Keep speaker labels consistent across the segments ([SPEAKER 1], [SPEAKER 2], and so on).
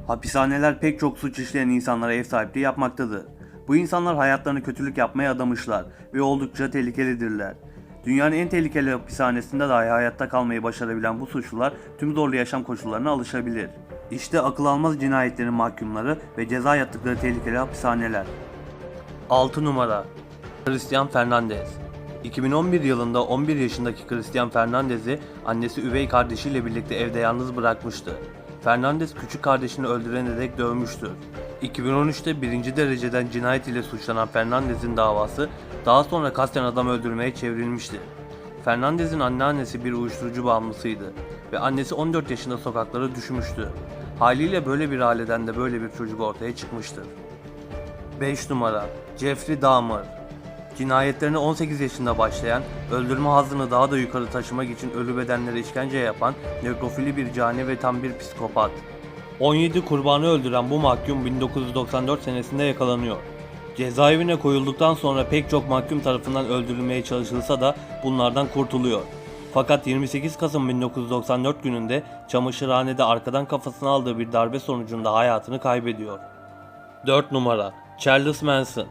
[SPEAKER 1] Hapishaneler pek çok suç işleyen insanlara ev sahipliği yapmaktadır. Bu insanlar hayatlarını kötülük yapmaya adamışlar ve oldukça tehlikelidirler. Dünyanın en tehlikeli hapishanesinde dahi hayatta kalmayı başarabilen bu suçlular tüm zorlu yaşam koşullarına alışabilir. İşte akıl almaz cinayetlerin mahkumları ve ceza yattıkları tehlikeli hapishaneler. 6 numara Christian Fernandez. 2011 yılında 11 yaşındaki Christian Fernandez'i annesi üvey kardeşiyle birlikte evde yalnız bırakmıştı. Fernandez küçük kardeşini öldürene dek dövmüştür. 2013'te birinci dereceden cinayet ile suçlanan Fernandez'in davası daha sonra kasten adam öldürmeye çevrilmişti. Fernandez'in anneannesi bir uyuşturucu bağımlısıydı ve annesi 14 yaşında sokaklara düşmüştü. Haliyle böyle bir aileden de böyle bir çocuk ortaya çıkmıştır. 5 numara Jeffrey Dahmer. Cinayetlerine 18 yaşında başlayan, öldürme hazzını daha da yukarı taşımak için ölü bedenlere işkence yapan nekrofili bir cani ve tam bir psikopat. 17 kurbanı öldüren bu mahkum 1994 senesinde yakalanıyor. Cezaevine koyulduktan sonra pek çok mahkum tarafından öldürülmeye çalışılsa da bunlardan kurtuluyor. Fakat 28 Kasım 1994 gününde çamaşırhanede arkadan kafasına aldığı bir darbe sonucunda hayatını kaybediyor. 4 numara Charles Manson.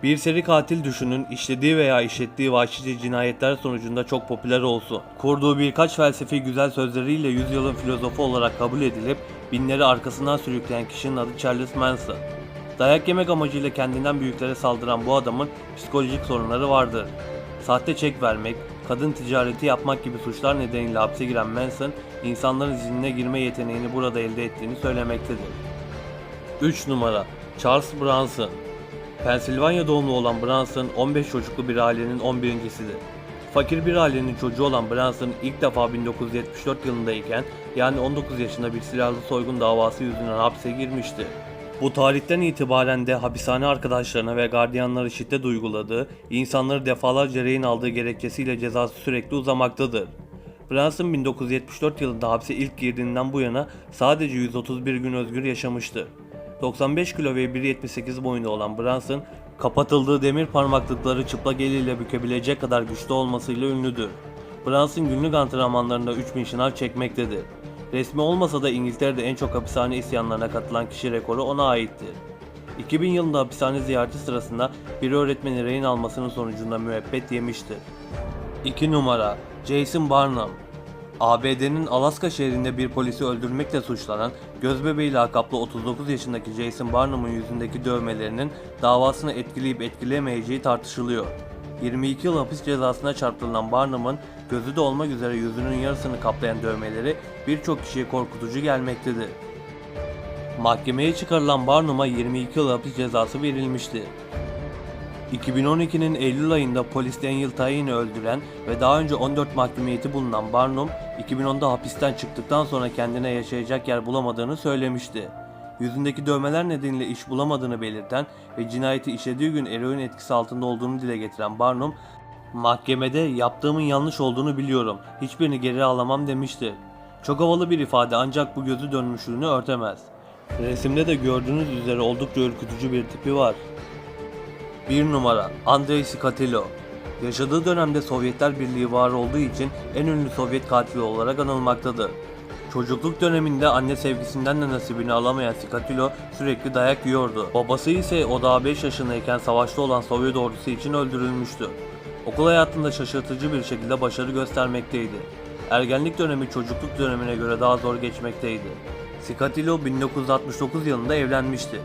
[SPEAKER 1] Bir seri katil düşünün, işlediği veya işlettiği vahşice cinayetler sonucunda çok popüler olsun. Kurduğu birkaç felsefi güzel sözleriyle yüzyılın filozofu olarak kabul edilip binleri arkasından sürükleyen kişinin adı Charles Manson. Dayak yemek amacıyla kendinden büyüklere saldıran bu adamın psikolojik sorunları vardır. Sahte çek vermek, kadın ticareti yapmak gibi suçlar nedeniyle hapse giren Manson, insanların zihnine girme yeteneğini burada elde ettiğini söylemektedir. 3 numara Charles Bronson. Pensilvanya doğumlu olan Bronson, 15 çocuklu bir ailenin 11.'sidir. Fakir bir ailenin çocuğu olan Bronson ilk defa 1974 yılındayken, yani 19 yaşında bir silahlı soygun davası yüzünden hapse girmişti. Bu tarihten itibaren de hapishane arkadaşlarına ve gardiyanlara şiddet uyguladığı, insanları defalarca rehin aldığı gerekçesiyle cezası sürekli uzamaktadır. Bronson 1974 yılında hapse ilk girdiğinden bu yana sadece 131 gün özgür yaşamıştır. 95 kilo ve 1.78 boyunda olan Bronson, kapatıldığı demir parmaklıkları çıplak eliyle bükebilecek kadar güçlü olmasıyla ünlüdür. Bronson günlük antrenmanlarında 3000 şınav çekmektedir. Resmi olmasa da İngiltere'de en çok hapishane isyanlarına katılan kişi rekoru ona aittir. 2000 yılında hapishane ziyareti sırasında bir öğretmeni rehin almasının sonucunda müebbet yemiştir. 2 numara Jason Barnum. ABD'nin Alaska şehrinde bir polisi öldürmekle suçlanan gözbebeği lakaplı 39 yaşındaki Jason Barnum'un yüzündeki dövmelerinin davasını etkileyip etkilemeyeceği tartışılıyor. 22 yıl hapis cezasına çarptırılan Barnum'un gözü de olmak üzere yüzünün yarısını kaplayan dövmeleri birçok kişiye korkutucu gelmektedir. Mahkemeye çıkarılan Barnum'a 22 yıl hapis cezası verilmişti. 2012'nin Eylül ayında polis Daniel Tayin'i öldüren ve daha önce 14 mahkumiyeti bulunan Barnum, 2010'da hapisten çıktıktan sonra kendine yaşayacak yer bulamadığını söylemişti. Yüzündeki dövmeler nedeniyle iş bulamadığını belirten ve cinayeti işlediği gün eroin etkisi altında olduğunu dile getiren Barnum, mahkemede "Yaptığımın yanlış olduğunu biliyorum, hiçbirini geri alamam" demişti. Çok havalı bir ifade ancak bu gözü dönmüşlüğünü örtemez. Resimde de gördüğünüz üzere oldukça ürkütücü bir tipi var. 1 numara Andrei Skatillo. Yaşadığı dönemde Sovyetler Birliği var olduğu için en ünlü Sovyet katili olarak anılmaktadır. Çocukluk döneminde anne sevgisinden de nasibini alamayan Skatillo sürekli dayak yiyordu. Babası ise o daha 5 yaşındayken savaşta olan Sovyet ordusu için öldürülmüştü. Okul hayatında şaşırtıcı bir şekilde başarı göstermekteydi. Ergenlik dönemi çocukluk dönemine göre daha zor geçmekteydi. Skatillo 1969 yılında evlenmişti.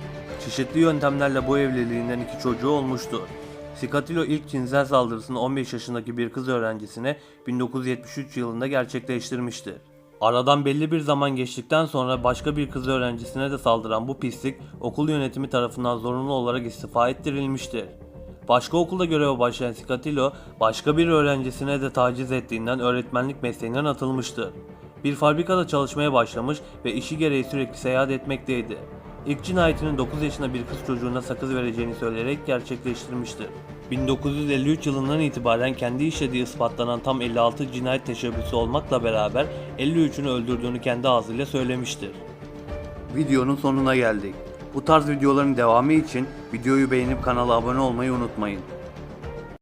[SPEAKER 1] Çeşitli yöntemlerle bu evliliğinden 2 çocuğu olmuştu. Skatillo ilk cinsel saldırısını 15 yaşındaki bir kız öğrencisine 1973 yılında gerçekleştirmişti. Aradan belli bir zaman geçtikten sonra başka bir kız öğrencisine de saldıran bu pislik okul yönetimi tarafından zorunlu olarak istifa ettirilmiştir. Başka okulda göreve başlayan Skatillo başka bir öğrencisine de taciz ettiğinden öğretmenlik mesleğinden atılmıştı. Bir fabrikada çalışmaya başlamış ve işi gereği sürekli seyahat etmekteydi. İlk cinayetinin 9 yaşında bir kız çocuğuna sakız vereceğini söyleyerek gerçekleştirmiştir. 1953 yılından itibaren kendi işlediği ispatlanan tam 56 cinayet teşebbüsü olmakla beraber 53'ünü öldürdüğünü kendi ağzıyla söylemiştir. Videonun sonuna geldik. Bu tarz videoların devamı için videoyu beğenip kanala abone olmayı unutmayın.